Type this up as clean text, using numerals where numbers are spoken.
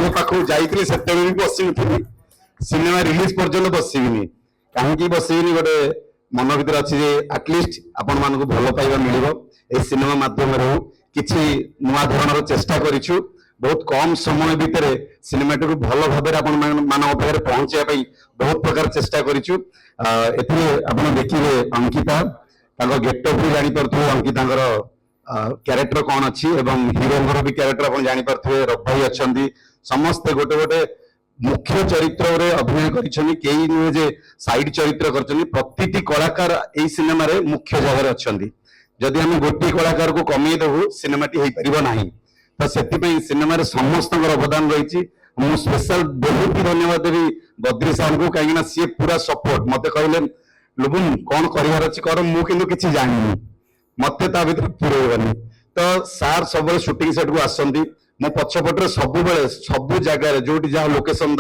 सार पाखु जाइए से भी बसी सिनेमा रिलीज पर्यंत बसबिनी कहीं बसबिनी गोटे मन भर अच्छी आटलिस्ट आपण मान भल पाइबा मिल सिनेमा मध्यम किसी नुआ धरण चेष्टा करूँ बहुत कम समय भितर सिनेमा को भल भाव मान पाखे पहुंचाई बहुत प्रकार चेष्टा करूँ देखिए अंकिता गेटअप भी जापे अंकिता क्यारेक्टर कौन अच्छी हीरो भी क्यारेक्टर आप जापे रफाई अच्छा समस्ते गोटे गोटे मुख्य चरित्र रे अभिनय कई नुहे जे साइड चरित्र कर प्रति कलाकार यही सिनेमा मुख्य जगह अच्छा जदि आम गोटे कलाकार को कमे देवु सिनेमाटी हो पार ना तो से सिनेमा समस्त अवदान रही मु स्पेशल बहुत ही धन्यवाद देवी बद्री साहब को कहीं सी पूरा सपोर्ट मत कहले लुबुन कौन कर मुझे जानी मत भर पुरेबनी तो सार सब शूटिंग सेट को आसती मो पछपटे सब जगह जो जहाँ लोकेशन